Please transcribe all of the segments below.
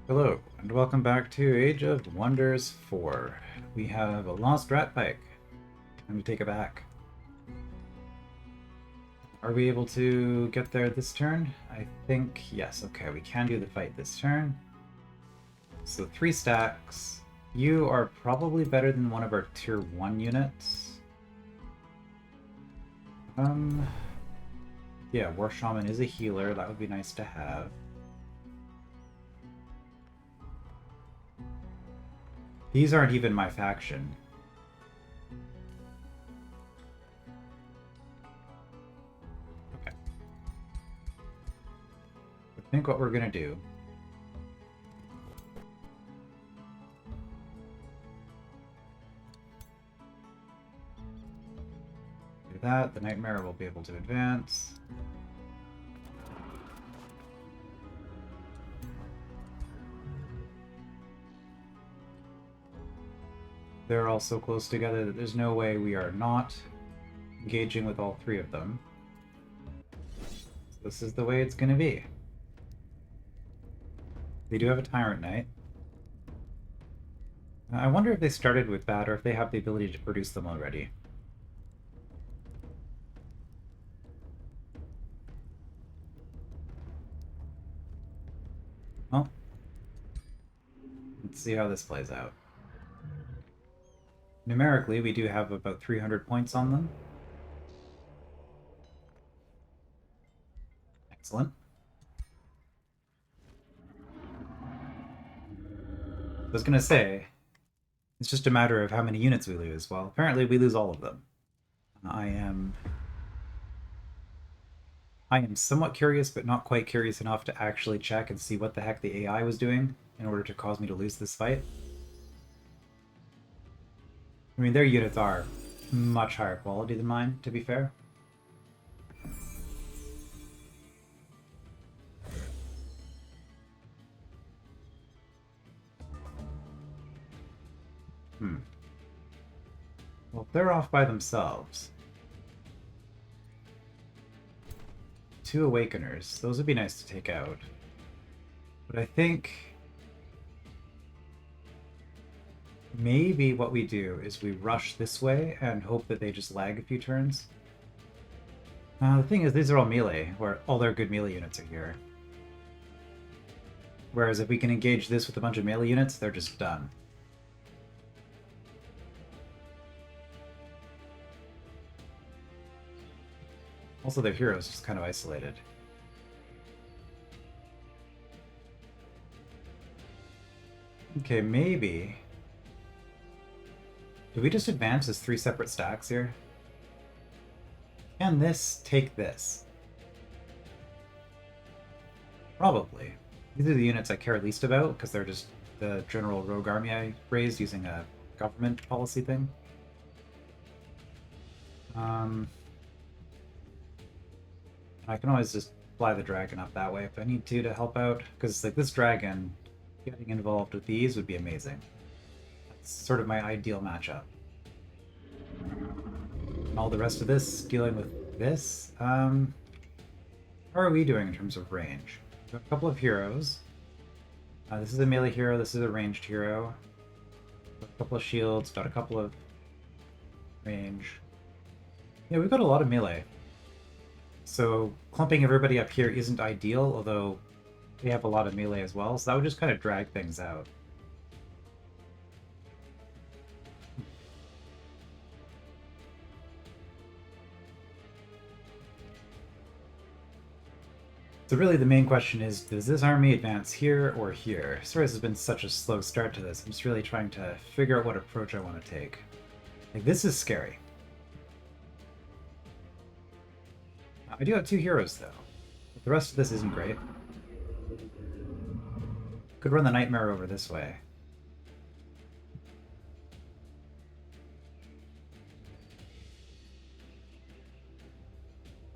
Hello, and welcome back to Age of Wonders 4. We have a lost Ratpike. Time to take it back. Are we able to get there this turn? I think yes. Okay, we can do the fight this turn. So 3 stacks. You are probably better than one of our tier 1 units. Yeah, War Shaman is a healer. That would be nice to have. These aren't even my faction. Okay. I think what we're gonna do that, the Nightmare will be able to advance. They're all so close together that there's no way we are not engaging with all 3 of them. So this is the way it's going to be. They do have a Tyrant Knight. I wonder if they started with that or if they have the ability to produce them already. Well, let's see how this plays out. Numerically, we do have about 300 points on them. Excellent. I was going to say, it's just a matter of how many units we lose. Well, apparently we lose all of them. I am somewhat curious, but not quite curious enough to actually check and see what the heck the AI was doing in order to cause me to lose this fight. I mean, their units are much higher quality than mine, to be fair. Well, if they're off by themselves. 2 Awakeners. Those would be nice to take out. But I think maybe what we do is we rush this way and hope that they just lag a few turns. The thing is, these are all melee, where all their good melee units are here. Whereas if we can engage this with a bunch of melee units, they're just done. Also, their hero's just kind of isolated. Okay, maybe... Do we just advance as 3 separate stacks here? Can this take this? Probably. These are the units I care least about, because they're just the general rogue army I raised using a government policy thing. I can always just fly the dragon up that way if I need to help out, because like this dragon, getting involved with these would be amazing. That's sort of my ideal matchup. And all the rest of this, dealing with this, how are we doing in terms of range? We have a couple of heroes. This is a melee hero, this is a ranged hero. A couple of shields, got a couple of range. Yeah, we've got a lot of melee. So clumping everybody up here isn't ideal, although they have a lot of melee as well, so that would just kind of drag things out. So really the main question is, does this army advance here or here? Sorry this has been such a slow start to this. I'm just really trying to figure out what approach I want to take. Like, this is scary. I do have 2 heroes, though. But the rest of this isn't great. Could run the Nightmare over this way.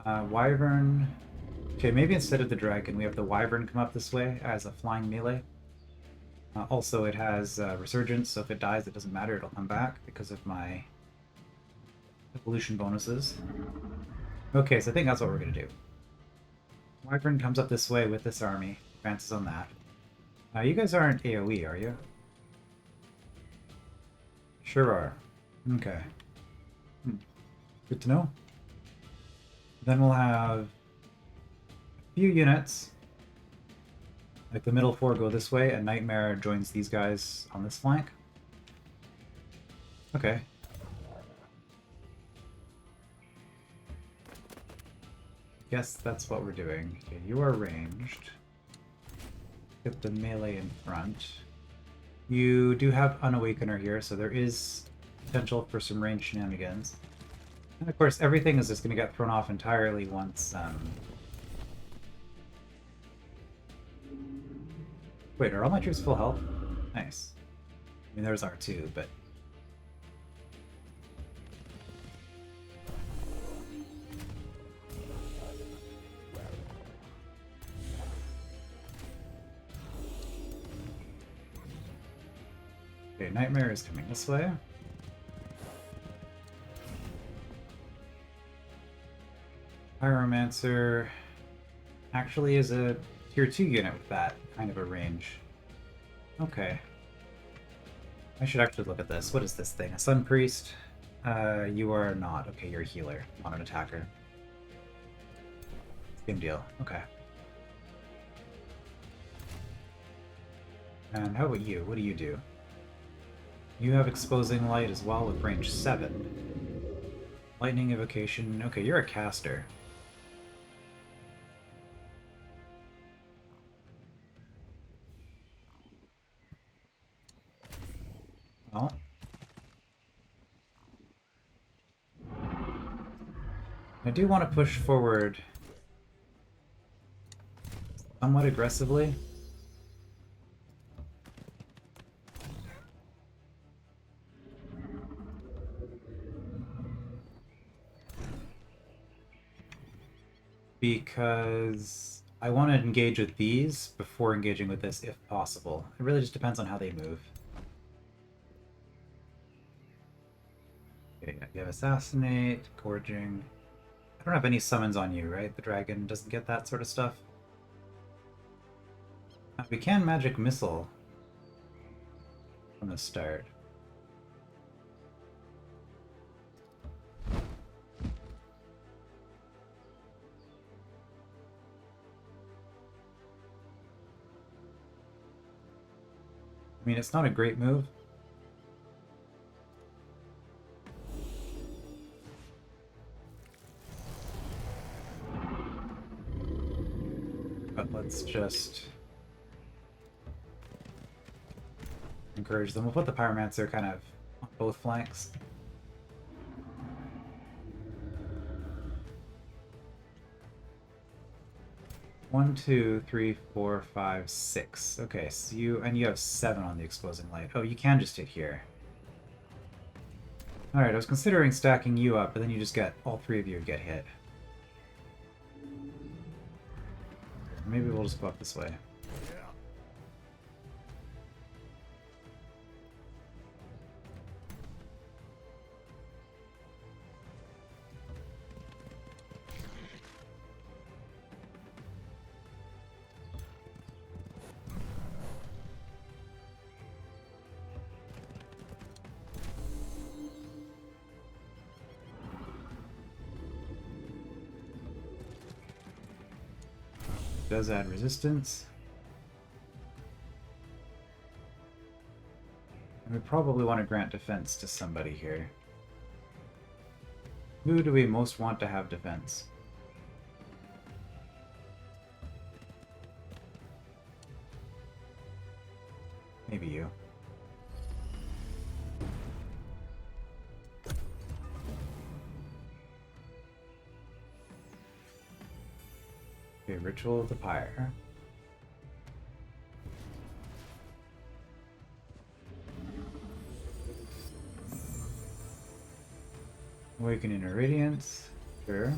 Wyvern... Okay, maybe instead of the dragon, we have the Wyvern come up this way as a flying melee. Also, it has Resurgence, so if it dies, it doesn't matter, it'll come back because of my evolution bonuses. Okay, so I think that's what we're going to do. Wyvern comes up this way with this army, advances on that. You guys aren't AoE, are you? Sure are. Okay. Good to know. Then we'll have a few units. Like the middle four go this way, and Nightmare joins these guys on this flank. Okay. Guess that's what we're doing. Okay, you are ranged. Get the melee in front. You do have Unawakener here, so there is potential for some range shenanigans. And of course, everything is just going to get thrown off entirely once... Wait, are all my troops full health? Nice. I mean, there's R2, but... Okay, Nightmare is coming this way. Pyromancer actually is a tier 2 unit with that kind of a range. Okay. I should actually look at this. What is this thing? A Sun Priest? You are not. Okay, you're a healer, not an attacker. Same deal. Okay. And how about you? What do you do? You have Exposing Light as well with range 7. Lightning Evocation. Okay, you're a caster. Well. I do want to push forward somewhat aggressively. Because I want to engage with these before engaging with this if possible. It really just depends on how they move. Okay, you have Assassinate, Gorging. I don't have any summons on you, right? The dragon doesn't get that sort of stuff. We can Magic Missile from the start. I mean, it's not a great move. But let's just encourage them. We'll put the Pyromancer kind of on both flanks. One, two, three, four, five, six. Okay, so you have 7 on the Exposing Light. Oh, you can just hit here. Alright, I was considering stacking you up, but then you just get all 3 of you get hit. Maybe we'll just go up this way. Does add resistance. And we probably want to grant defense to somebody here. Who do we most want to have defense? Maybe you. Okay, Ritual of the Pyre. Awakening a Radiance. Sure.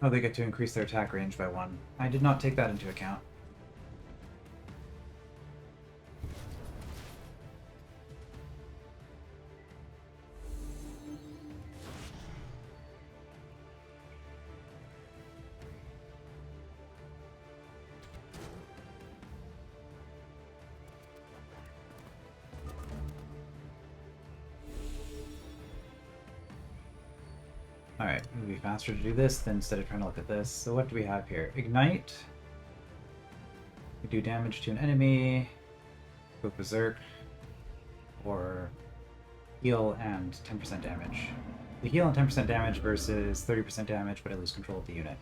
Oh, they get to increase their attack range by 1. I did not take that into account. Alright, it would be faster to do this than instead of trying to look at this. So what do we have here? Ignite. We do damage to an enemy. Go berserk. Or heal and 10% damage. The heal and 10% damage versus 30% damage, but I lose control of the unit.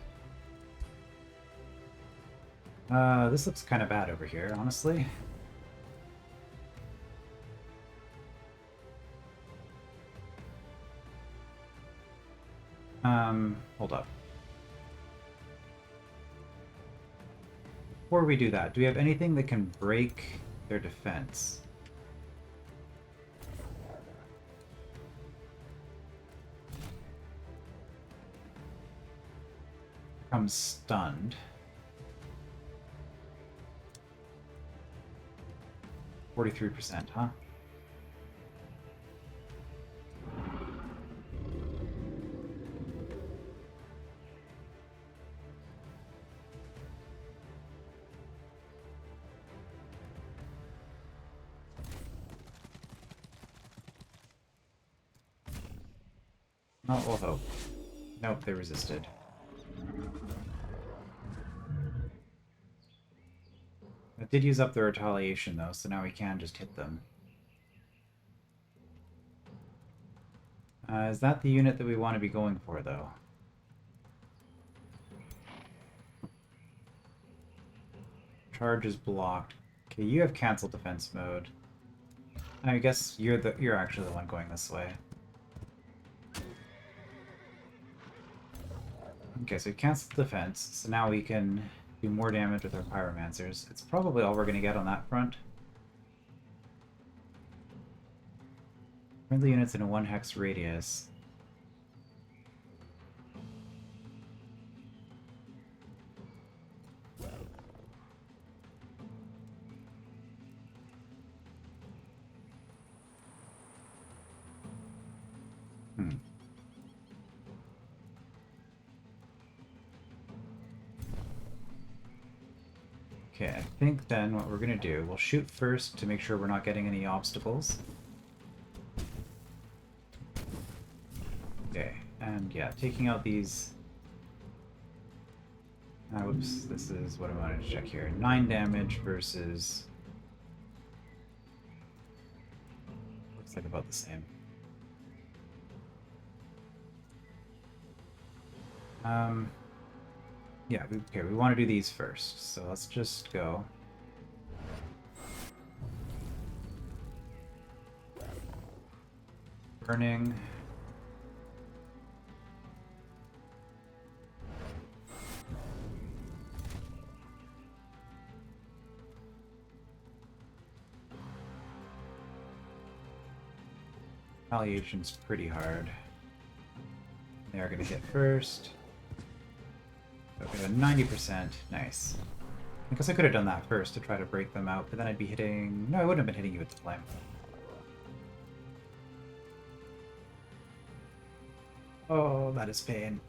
This looks kind of bad over here, honestly. Hold up. Before we do that, do we have anything that can break their defense? Becomes stunned. 43%, huh? Not will hope. Nope, they resisted. It did use up the retaliation though, so now we can just hit them. Is that the unit that we want to be going for though? Charge is blocked. Okay, you have cancel defense mode. I guess you're actually the one going this way. Okay, so we canceled defense, so now we can do more damage with our pyromancers. It's probably all we're going to get on that front. Friendly units in a 1 hex radius. Okay, I think then what we're going to do, we'll shoot first to make sure we're not getting any obstacles. Okay, and yeah, taking out these... whoops, this is what I wanted to check here. 9 damage versus... looks like about the same. Yeah, okay, we want to do these first, so let's just go. Burning. Retaliation's pretty hard. They are going to hit first. Okay, 90%. Nice. I guess I could have done that first to try to break them out, but then I'd be hitting... No, I wouldn't have been hitting you with the flame. Oh, that is pain.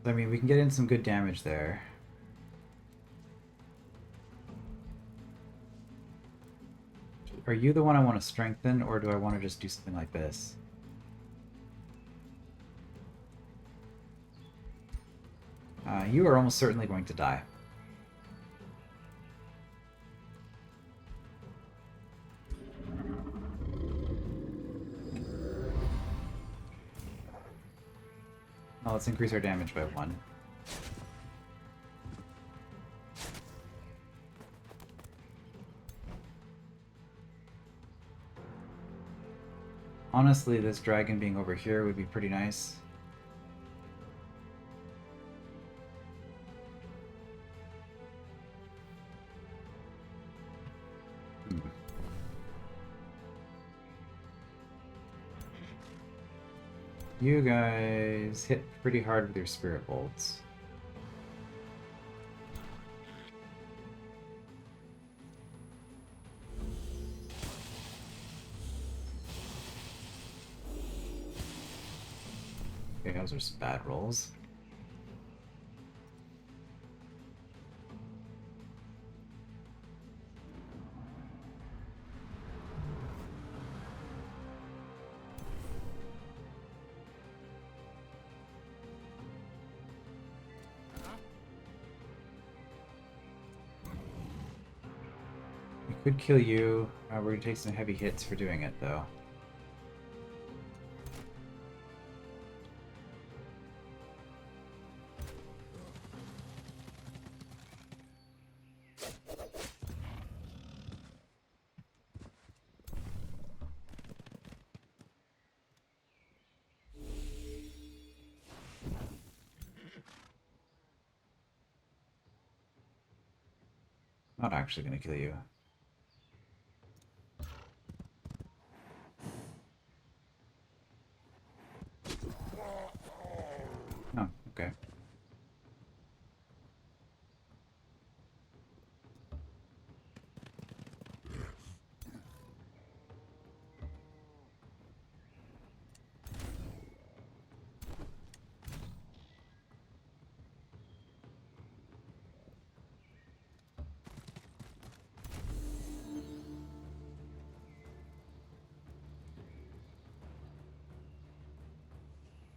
I mean, we can get in some good damage there. Are you the one I want to strengthen, or do I want to just do something like this? You are almost certainly going to die. Well, let's increase our damage by 1. Honestly, this dragon being over here would be pretty nice. You guys hit pretty hard with your spirit bolts. Okay, those are some bad rolls. We could kill you. We're gonna take some heavy hits for doing it, though. Not actually gonna kill you. Oh, okay.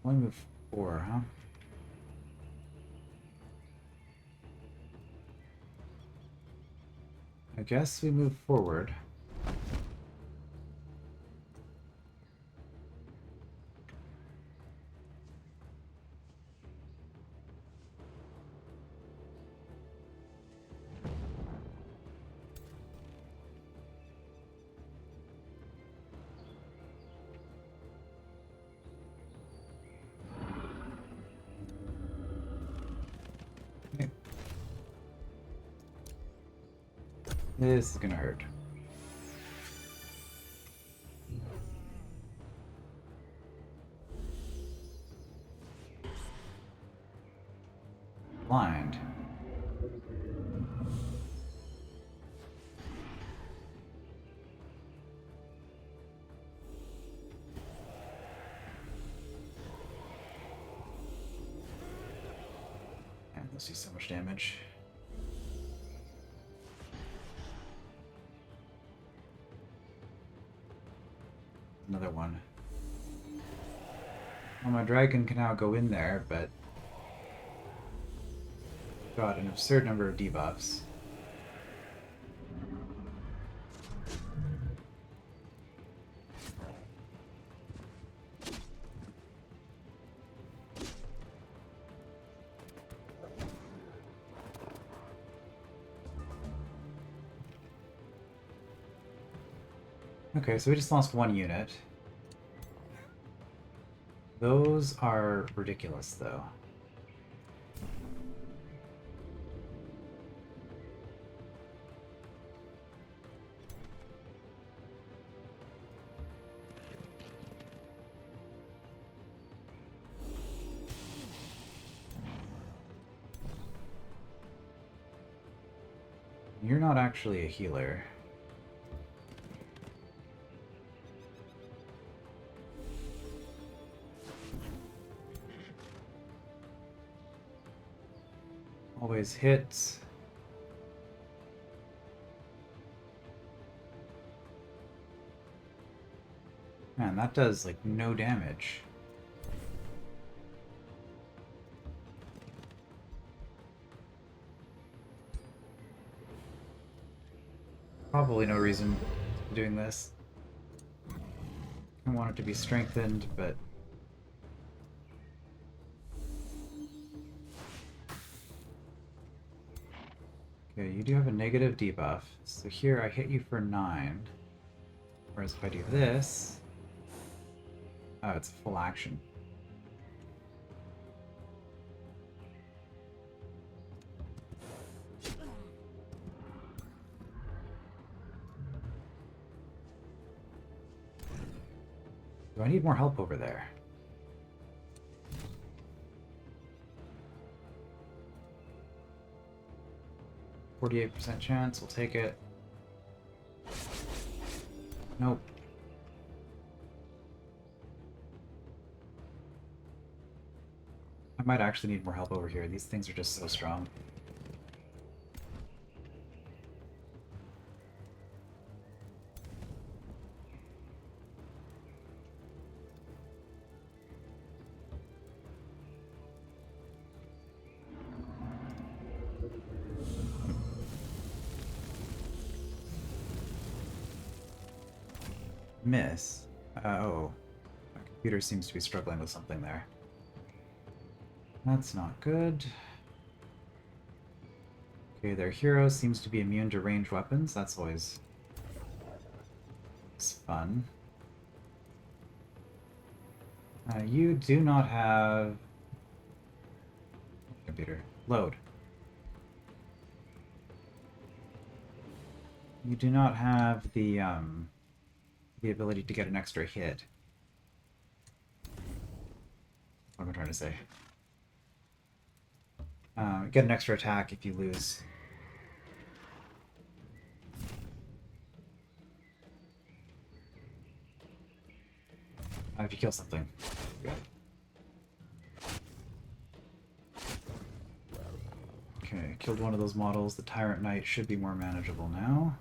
Only move 4, huh? I guess we move forward. Okay. This is gonna hurt. Blind. And they'll see so much damage. Another one. Well, my dragon can now go in there, but got an absurd number of debuffs. Okay, so we just lost 1 unit. Those are ridiculous, though. You're not actually a healer. Always hits. Man, that does, like, no damage. Probably no reason for doing this. I want it to be strengthened, but... Okay, you do have a negative debuff. So here I hit you for 9. Whereas if I do this... Oh, it's full action. Do I need more help over there? 48% chance, we'll take it. Nope. I might actually need more help over here. These things are just so strong. Miss. Oh. My computer seems to be struggling with something there. That's not good. Okay, their hero seems to be immune to ranged weapons. That's always fun. You do not have... Computer. Load. You do not have the ability to get an extra hit. What am I trying to say? Get an extra attack if you lose. If you kill something. Yeah. Okay, killed one of those models. The Tyrant Knight should be more manageable now.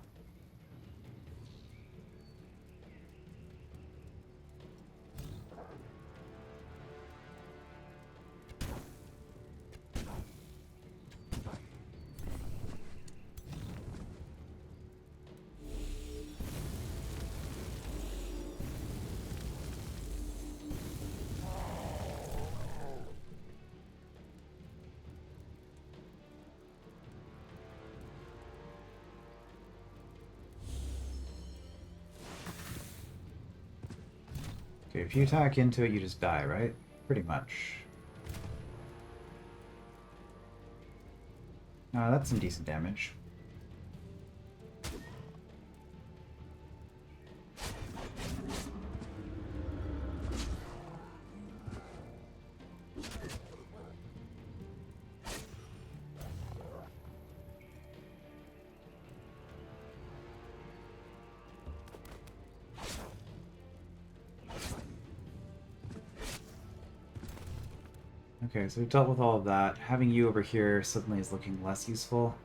Okay, if you attack into it, you just die, right? Pretty much. That's some decent damage. Okay, so we've dealt with all of that. Having you over here suddenly is looking less useful.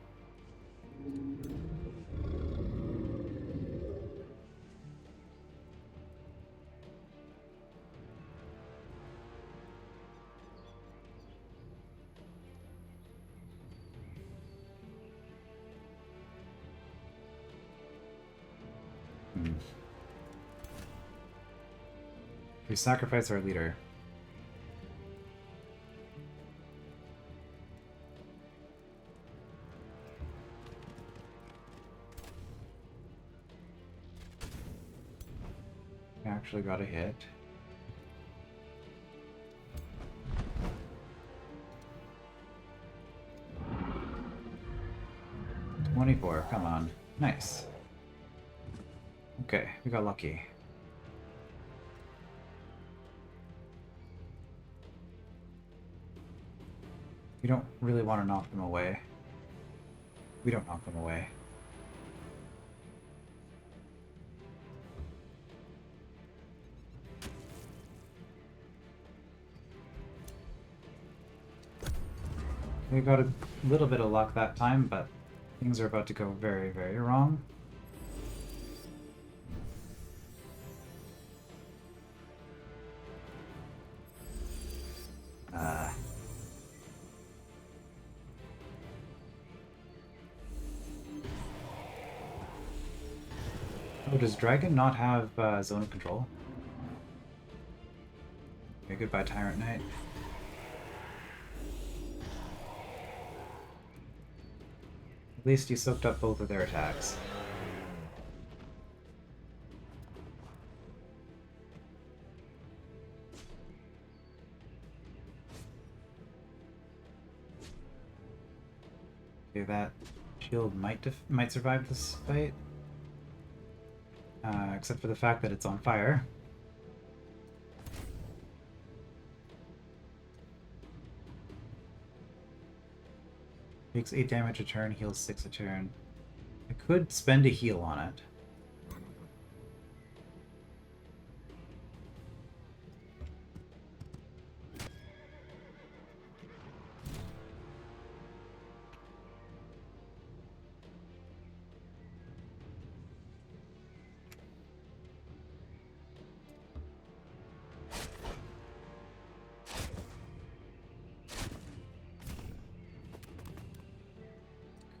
We sacrifice our leader. We actually got a hit. $24, come on. Nice. Okay, we got lucky. We don't really want to knock them away. We don't knock them away. We got a little bit of luck that time, but things are about to go very, very wrong. Oh, does Dragon not have zone of control? Okay, goodbye, Tyrant Knight. At least you soaked up both of their attacks. Okay, that shield might survive this fight. Except for the fact that it's on fire. Takes 8 damage a turn, heals 6 a turn. I could spend a heal on it.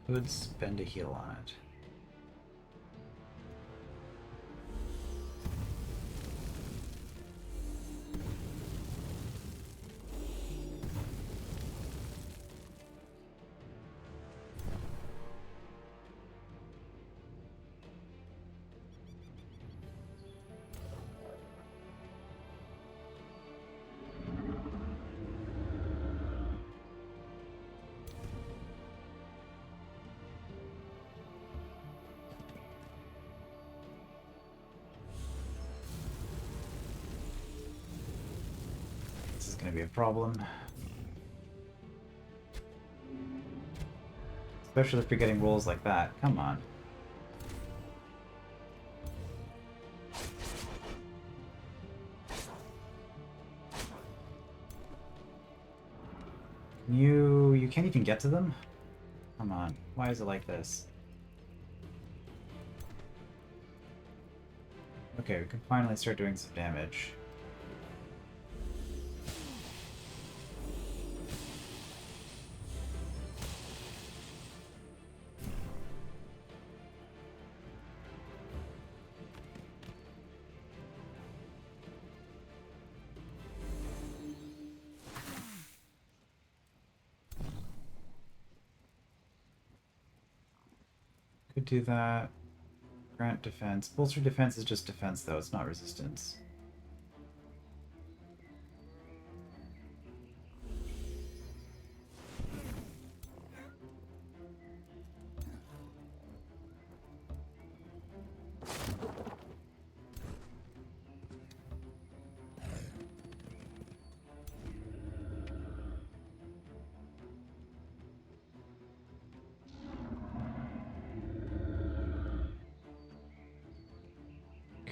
Could spend a heal on it. Going to be a problem. Especially if you're getting rolls like that. Come on. You can't even get to them? Come on. Why is it like this? Okay, we can finally start doing some damage. Could do that. Grant defense. Bolster defense is just defense, though. It's not resistance.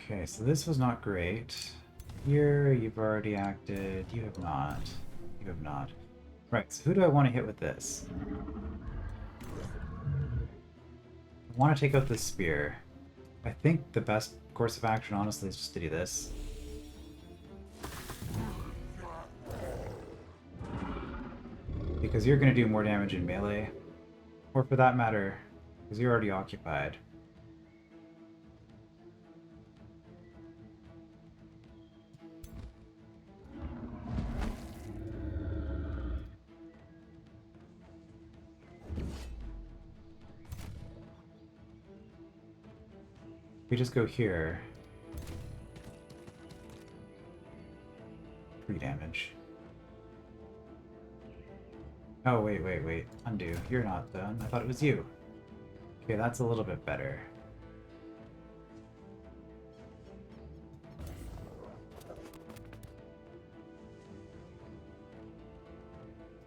Okay, so this was not great. Here, you've already acted. You have not. You have not. Right, so who do I want to hit with this? I want to take out this spear. I think the best course of action, honestly, is just to do this. Because you're going to do more damage in melee. Or for that matter, because you're already occupied. We just go here. 3 damage. Oh, wait. Undo. You're not done. I thought it was you. Okay, that's a little bit better.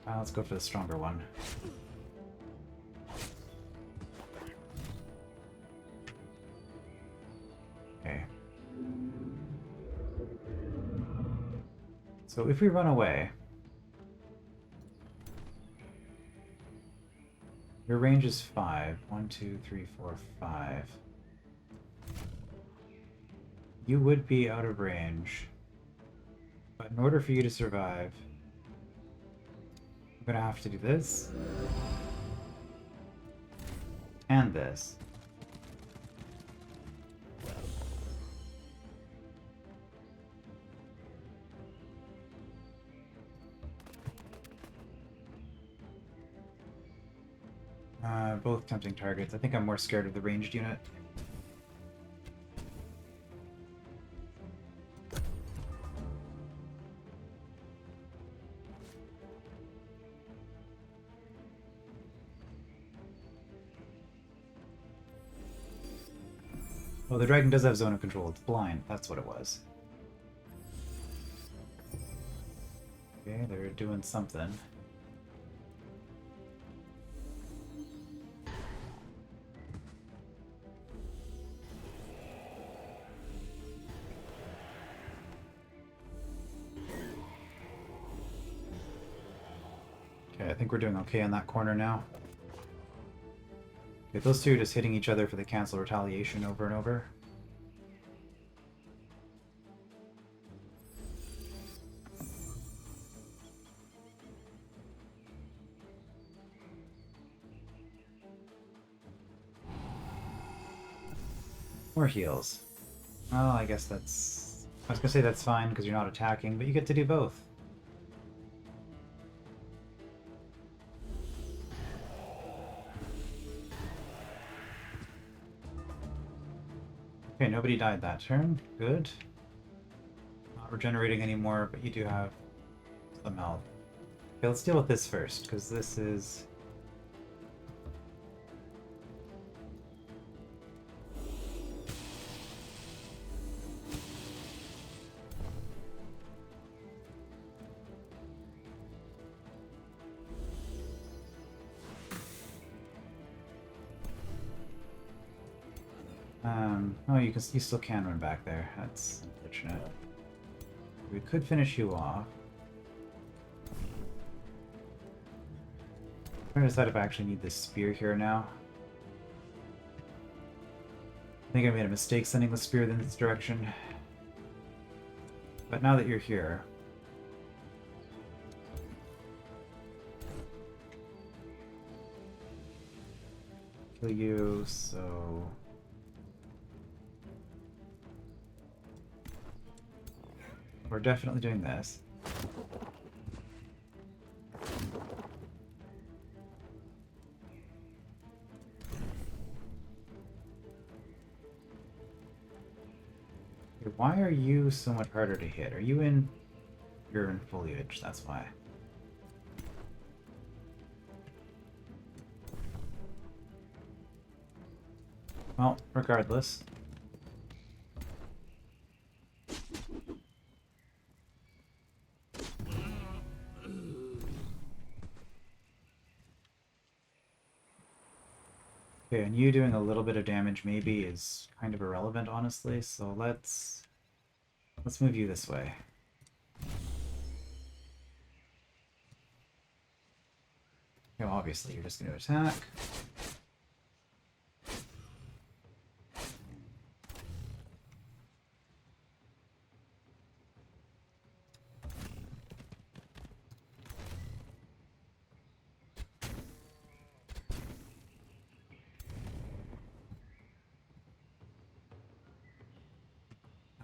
Let's go for the stronger one. Okay. So if we run away, your range is 5. 1, 2, 3, 4, 5. You would be out of range. But in order for you to survive, I'm gonna have to do this. And this. Both tempting targets. I think I'm more scared of the ranged unit. Oh, the dragon does have zone of control. It's blind. That's what it was. Okay, they're doing something. Okay, I think we're doing okay in that corner now. Okay, those two are just hitting each other for the cancel retaliation over and over. More heals. Well, I guess that's... I was gonna say that's fine because you're not attacking, but you get to do both. Okay, nobody died that turn. Good. Not regenerating anymore, but you do have some health. Okay, let's deal with this first, because this is... oh, you still can run back there. That's unfortunate. We could finish you off. I'm trying to decide if I actually need this spear here now. I think I made a mistake sending the spear in this direction. But now that you're here... kill you, so... we're definitely doing this. Okay, why are you so much harder to hit? Are you in... you're in foliage, that's why. Well, regardless. Okay, and you doing a little bit of damage maybe is kind of irrelevant, honestly, so let's move you this way. Okay, well, obviously you're just going to attack.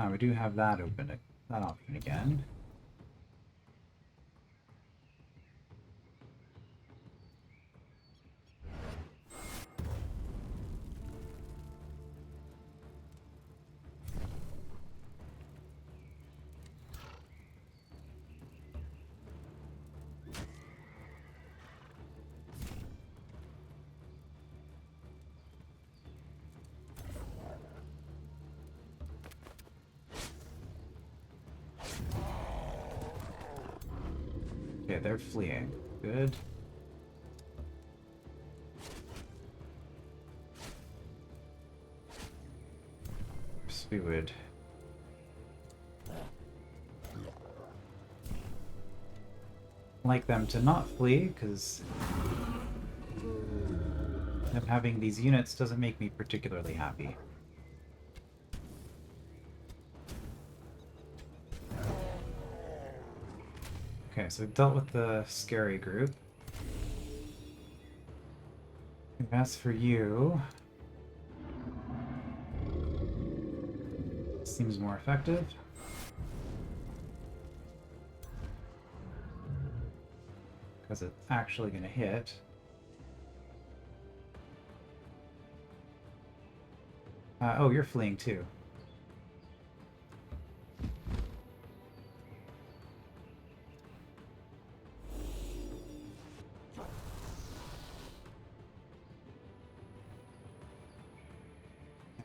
We do have that open, that option again. Okay, they're fleeing. Good. First we would... like them to not flee, because them having these units doesn't make me particularly happy. Okay, so we've dealt with the scary group. As for you... seems more effective. Because it's actually going to hit. Oh, you're fleeing too.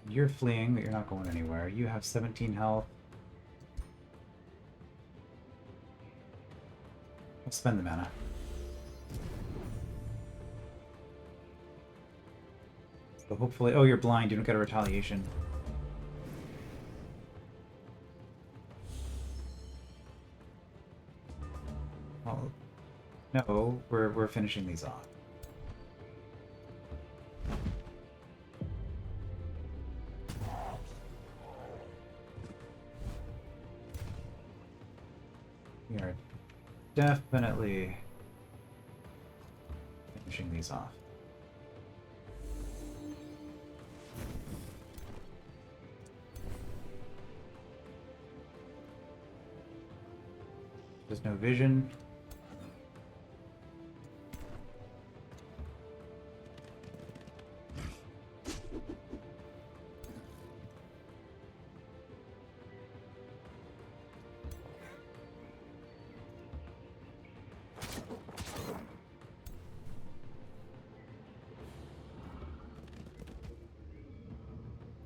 You're fleeing, but you're not going anywhere. You have 17 health. I'll spend the mana. So hopefully... oh, you're blind. You don't get a retaliation. Well, No, we're finishing these off. We are definitely finishing these off. There's no vision.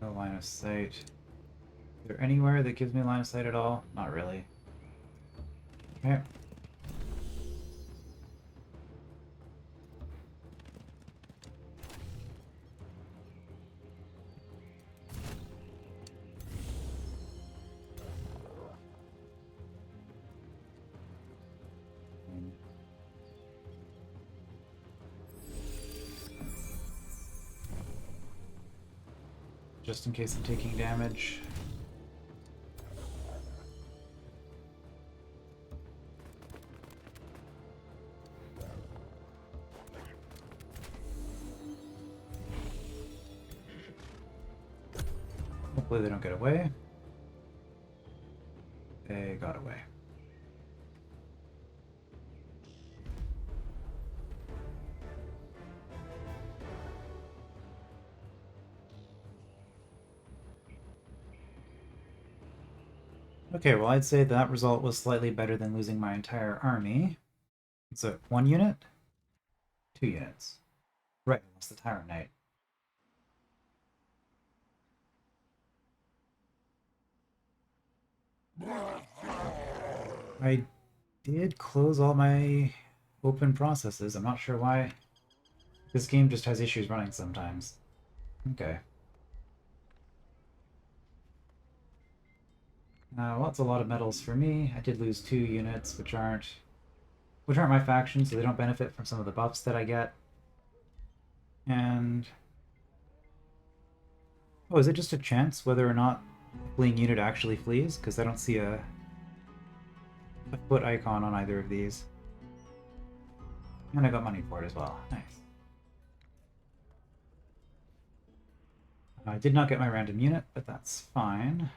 No line of sight. Is there anywhere that gives me line of sight at all? Not really. Okay. Just in case I'm taking damage. Hopefully they don't get away. They got away. Okay, well I'd say that result was slightly better than losing my entire army. So 1 unit? 2 units. Right, lost the Tyrant Knight. I did close all my open processes. I'm not sure why. This game just has issues running sometimes. Okay. Well, that's a lot of medals for me. I did lose 2 units, which aren't my faction, so they don't benefit from some of the buffs that I get. And oh, is it just a chance whether or not a fleeing unit actually flees? Because I don't see a foot icon on either of these. And I got money for it as well. Nice. I did not get my random unit, but that's fine.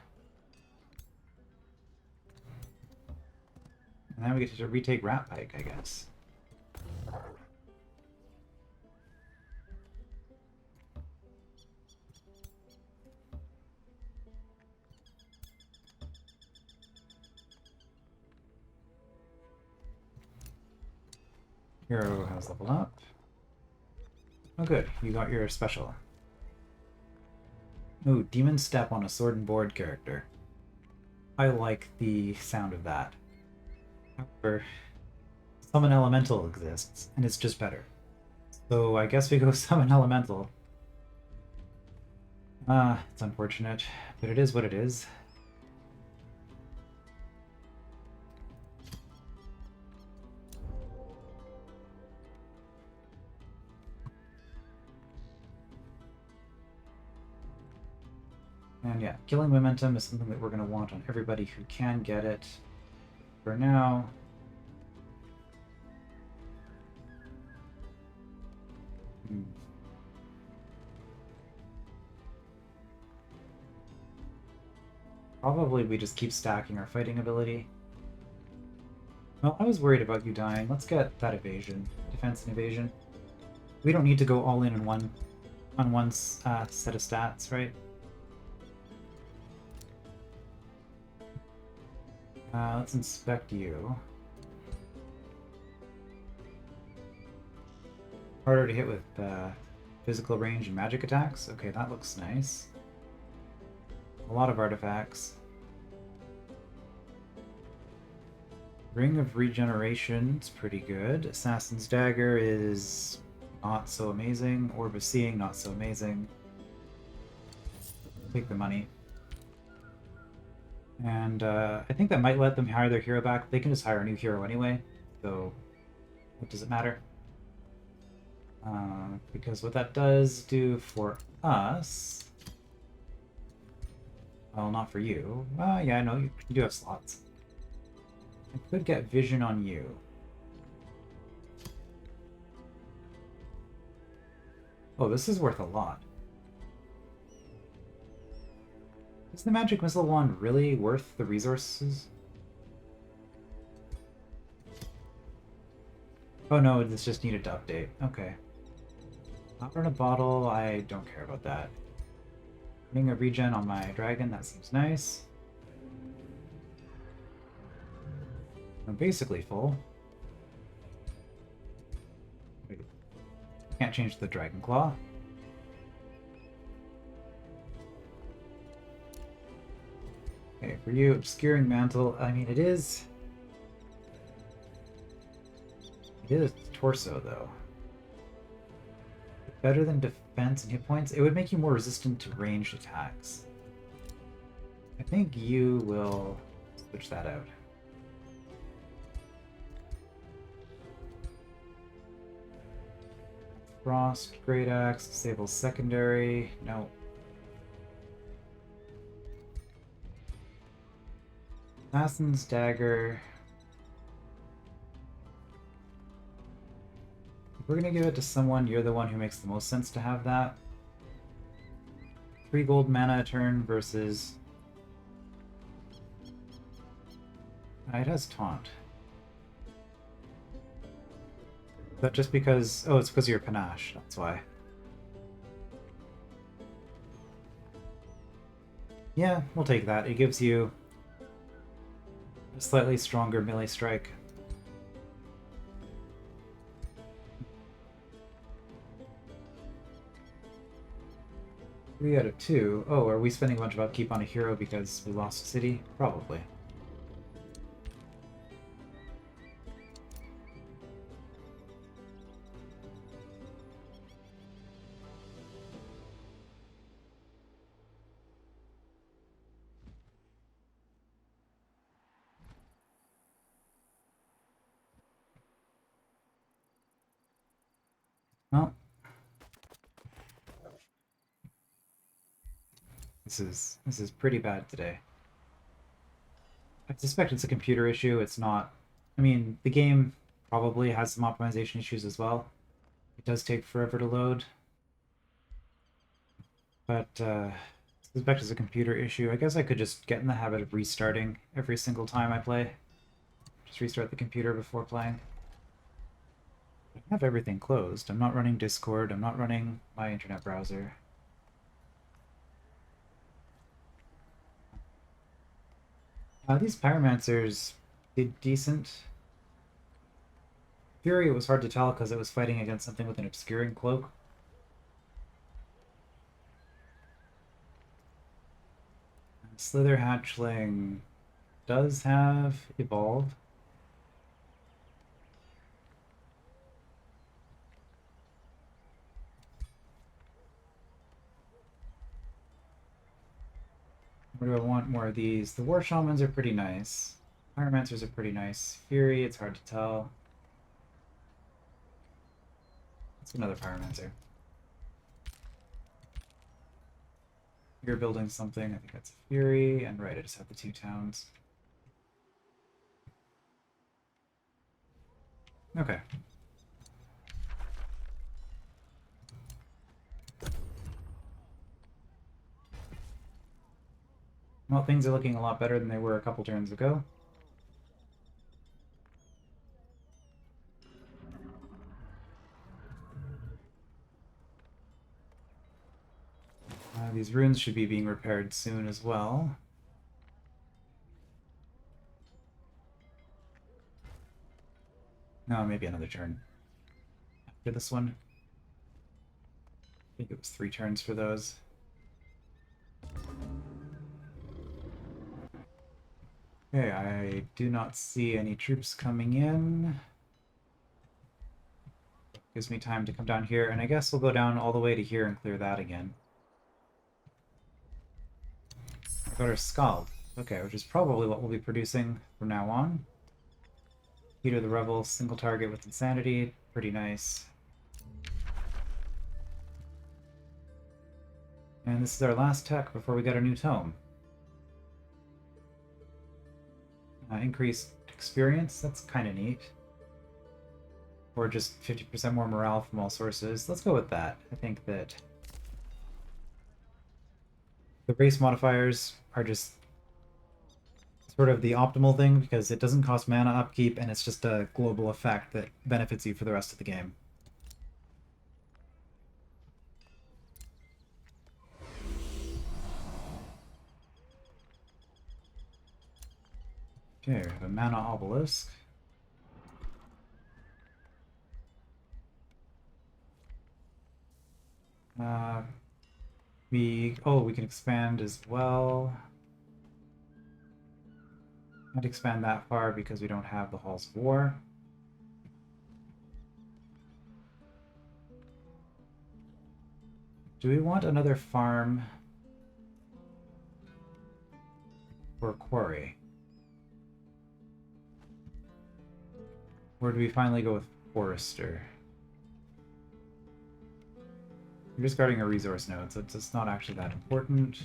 And then we get to retake Ratpike, I guess. Hero has leveled up. Oh good, you got your special. Ooh, Demon Step on a Sword and Board character. I like the sound of that. However, Summon Elemental exists, and it's just better. So I guess we go Summon Elemental. It's unfortunate, but it is what it is. And yeah, killing momentum is something that we're going to want on everybody who can get it. For now, probably we just keep stacking our fighting ability. Well, I was worried about you dying. Let's get that evasion. Defense and evasion. We don't need to go all in on one set of stats, right? Let's inspect you. Harder to hit with physical range and magic attacks. Okay, that looks nice. A lot of artifacts. Ring of Regeneration's pretty good. Assassin's Dagger is not so amazing. Orb of Seeing, not so amazing. Take the money. And I think that might let them hire their hero back. They can just hire a new hero anyway, so What does it matter? Because what that does do for us... Well, not for you. Yeah, I know, you do have slots. I could get vision on you. Oh, this is worth a lot. Is the magic missile wand really worth the resources? Oh no, this just needed to update. Okay. Powder in a bottle, I don't care about that. Putting a regen on my dragon, that seems nice. I'm basically full. Wait. Can't change the dragon claw. Okay, for you, obscuring mantle. I mean, it is torso though. Better than defense and hit points. It would make you more resistant to ranged attacks. I think you will switch that out. Frost, Great Axe, disables secondary. No. Assassin's Dagger. If we're gonna give it to someone, you're the one who makes the most sense to have that. 3 gold mana a turn versus... it has taunt. But just because... oh, it's because of your panache, that's why. Yeah, we'll take that. It gives you a slightly stronger melee strike. Three out of 2. Oh, are we spending a bunch of upkeep on a hero because we lost a city? Probably. Well, this is pretty bad today. I suspect it's a computer issue. It's not... I mean, the game probably has some optimization issues as well. It does take forever to load. But I suspect it's a computer issue. I guess I could just get in the habit of restarting every single time I play. Just restart the computer before playing. I have everything closed. I'm not running Discord. I'm not running my internet browser. These Pyromancers did decent. Fury, it was hard to tell because it was fighting against something with an obscuring cloak. Slither Hatchling does have Evolve. Or do I want more of these? The War Shamans are pretty nice. Pyromancers are pretty nice. Fury, it's hard to tell. It's another Pyromancer. You're building something. I think that's a Fury. And right, I just have the 2 towns. Okay. Well, things are looking a lot better than they were a couple turns ago. These runes should be being repaired soon as well. No, maybe another turn after this one. I think it was 3 turns for those. Okay, I do not see any troops coming in. Gives me time to come down here, and I guess we'll go down all the way to here and clear that again. I got our Scald. Okay, which is probably what we'll be producing from now on. Peter the Revel, single target with Insanity. Pretty nice. And this is our last tech before we get our new tome. Increased experience, that's kind of neat. Or just 50% more morale from all sources. Let's go with that. I think that the race modifiers are just sort of the optimal thing because it doesn't cost mana upkeep and it's just a global effect that benefits you for the rest of the game. Okay, we have a mana obelisk. We can expand as well. Not expand that far because we don't have the Halls of War. Do we want another farm or quarry? Or do we finally go with Forester? We're just guarding a resource node, so it's not actually that important.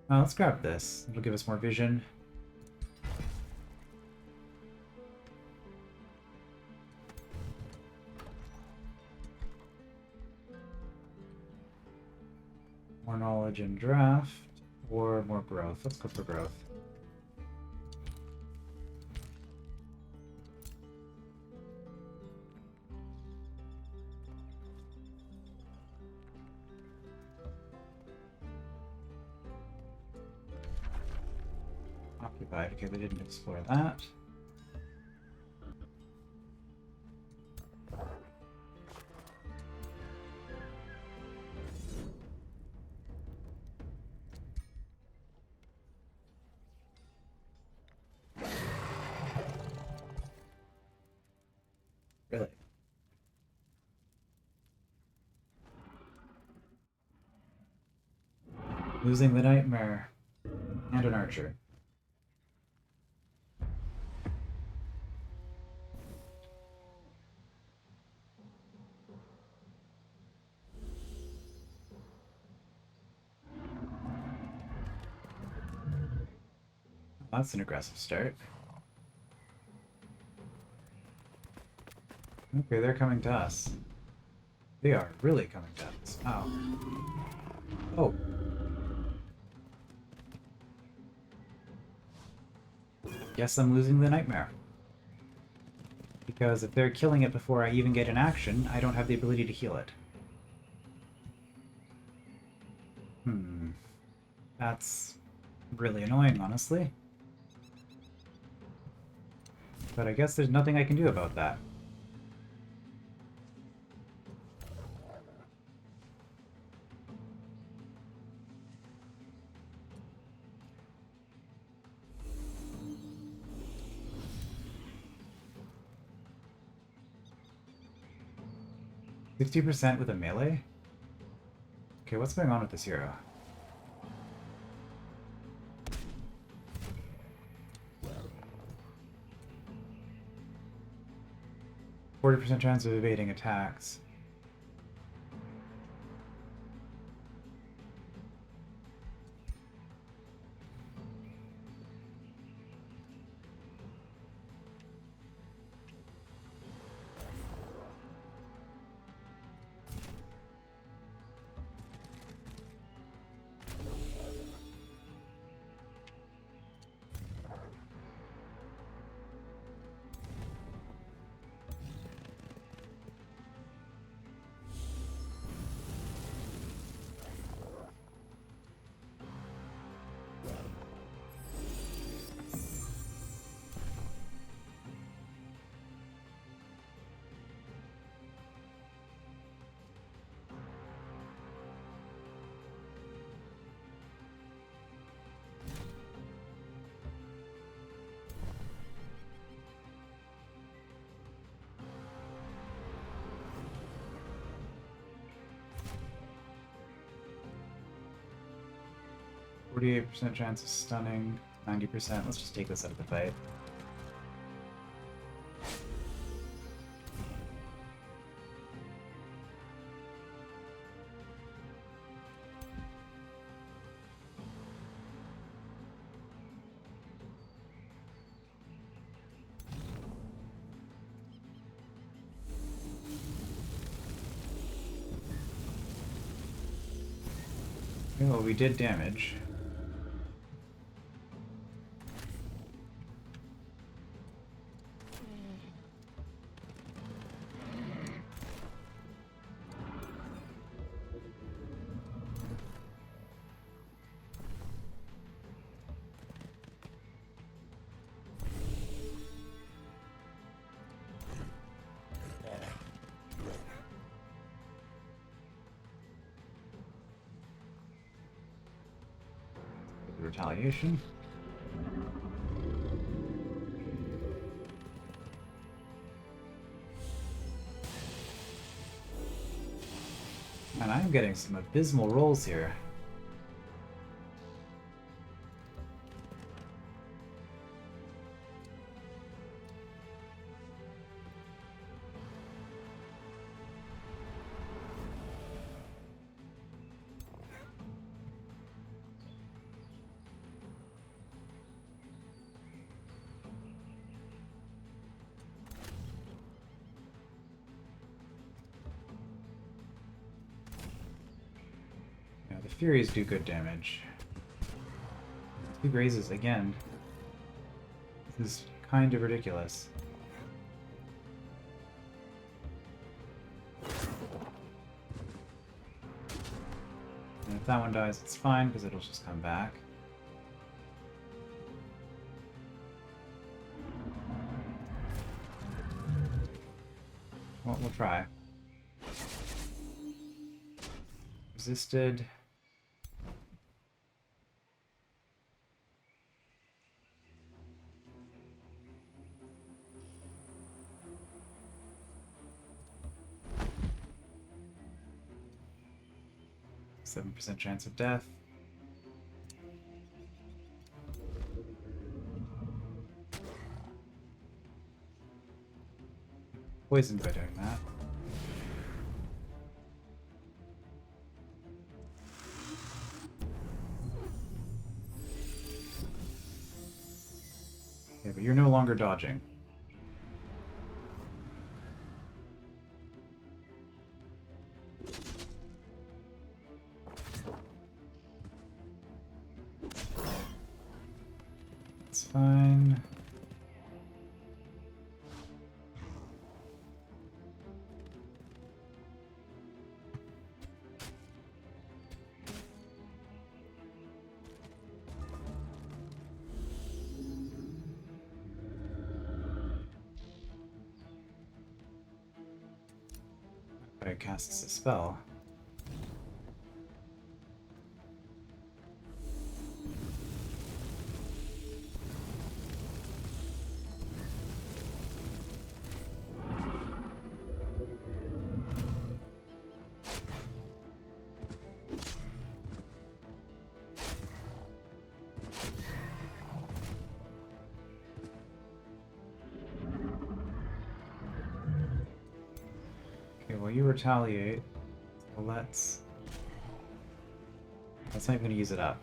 Let's grab this. It'll give us more vision. More knowledge and draft, or more growth. Let's go for growth. Occupied. Okay, they didn't explore that. Really? Losing the Nightmare. And an archer. That's an aggressive start. Okay, they're coming to us. They are really coming to us. Oh. Oh. Guess I'm losing the Nightmare. Because if they're killing it before I even get an action, I don't have the ability to heal it. That's really annoying, honestly. But I guess there's nothing I can do about that. %60% with a melee? Okay, what's going on with this hero? %40 chance of evading attacks. %48 chance of stunning, 90%. Let's just take this out of the fight. Okay, well, we did damage. Retaliation. Man, I'm getting some abysmal rolls here. Yeah, the Furies do good damage. 2 grazes again. This is kind of ridiculous. And if that one dies, it's fine, because it'll just come back. Well, we'll try. Resisted. %7 chance of death. Poisoned by doing that. Okay, but you're no longer dodging. It's fine. But it casts a spell. Okay, well, you retaliate. So let's not even gonna use it up.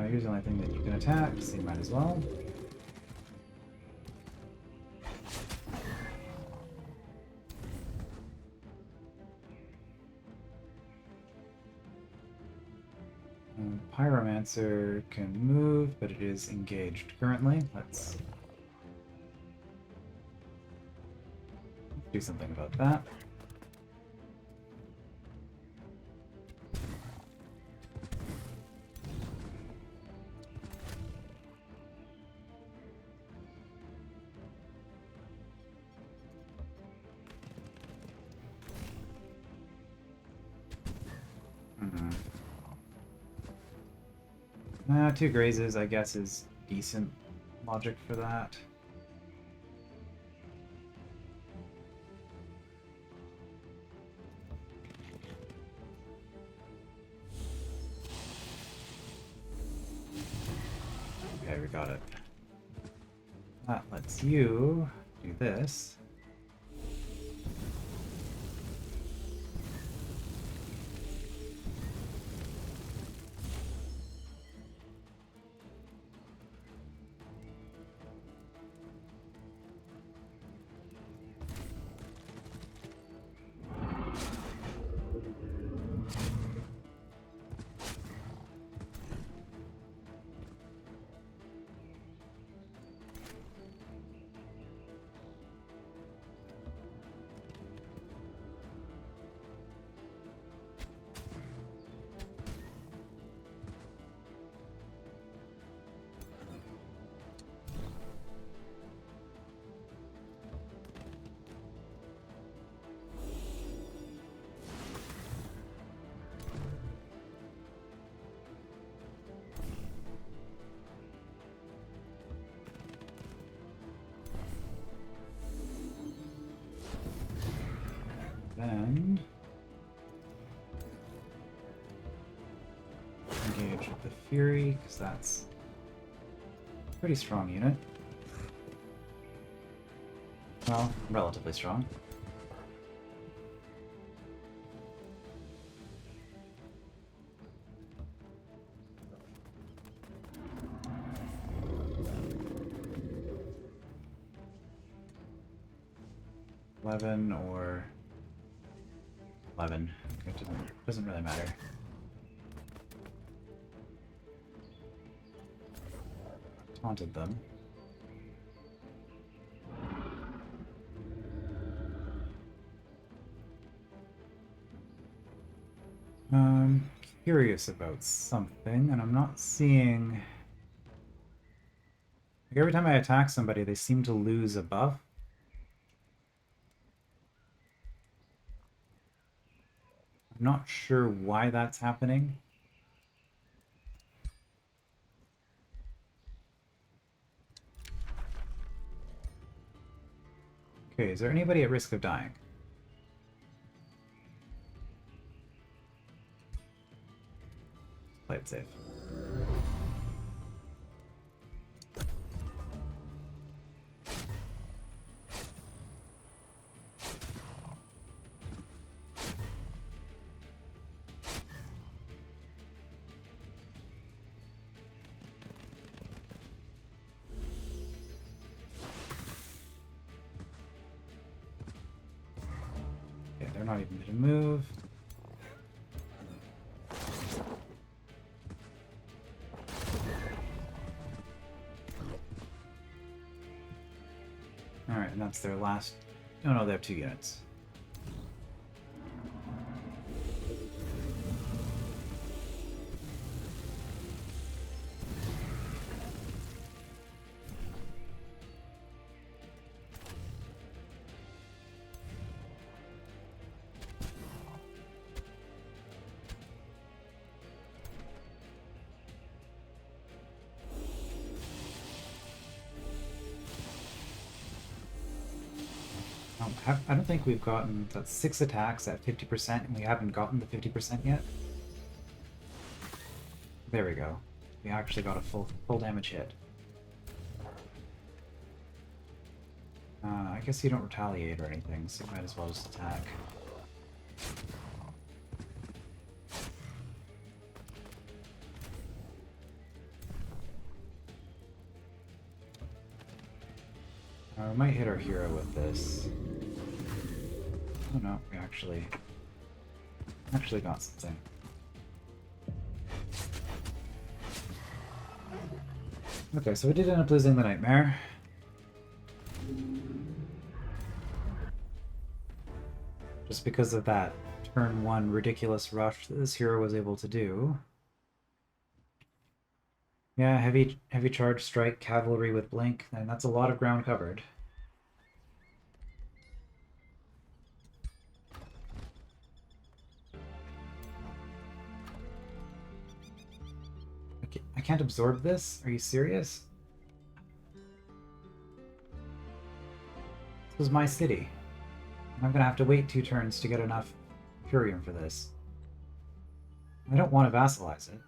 Here's the only thing that you can attack, so you might as well. Pyromancer can move, but it is engaged currently. Let's do something about that. Two grazes, I guess, is decent logic for that. we got it. That lets you do this. Then engage with the Fury, because that's a pretty strong unit. Well, relatively strong. Or 11. It doesn't really matter. Taunted them. I'm curious about something, and I'm not seeing... Like every time I attack somebody, they seem to lose a buff. I'm not sure why that's happening. Okay, is there anybody at risk of dying? Play it safe. Okay, they're not even going to move. Alright, and that's their last... Oh no, they have 2 units. I don't think we've gotten... That's 6 attacks at 50%, and we haven't gotten the 50% yet. There we go. We actually got a full damage hit. I guess you don't retaliate or anything, so you might as well just attack. We might hit our hero with this. Oh no, we actually got something. Okay, so we did end up losing the Nightmare. Just because of that turn 1 ridiculous rush that this hero was able to do. Yeah, heavy charge strike, cavalry with blink, and that's a lot of ground covered. I can't absorb this? Are you serious? This was my city. I'm gonna have to wait 2 turns to get enough Furium for this. I don't want to vassalize it.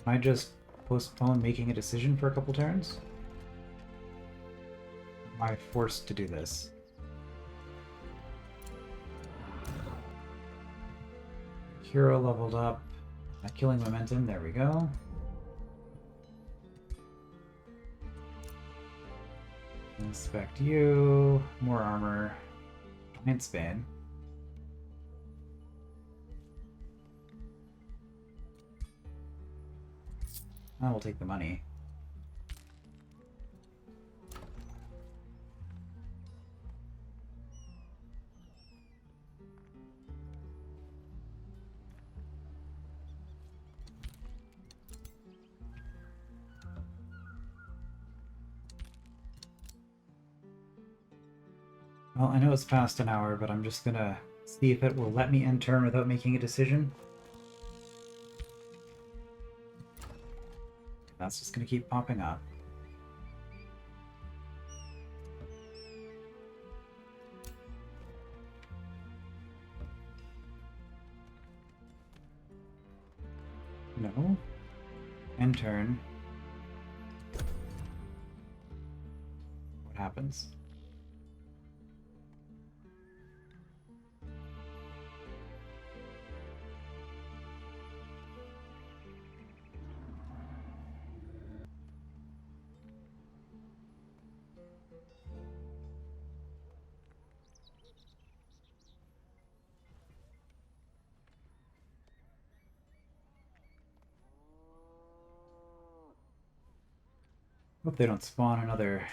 Can I just postpone making a decision for a couple turns? Am I forced to do this? Hero leveled up. Killing momentum, there we go. Inspect you. More armor. Giant Span. I will take the money. Well, I know it's past an hour, but I'm just gonna see if it will let me end turn without making a decision. That's just gonna keep popping up. No. End turn. What happens? Hope they don't spawn another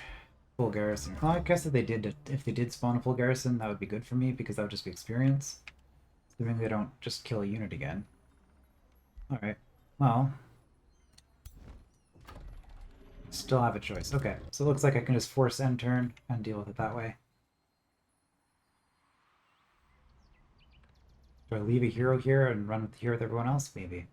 full garrison. Well, I guess if they did spawn a full garrison, that would be good for me because that would just be experience. Assuming they don't just kill a unit again. Alright. Well. Still have a choice. Okay, so it looks like I can just force end turn and deal with it that way. Do I leave a hero here and run with the hero with everyone else? Maybe.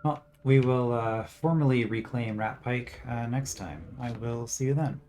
Well, we will formally reclaim Ratpike next time. I will see you then.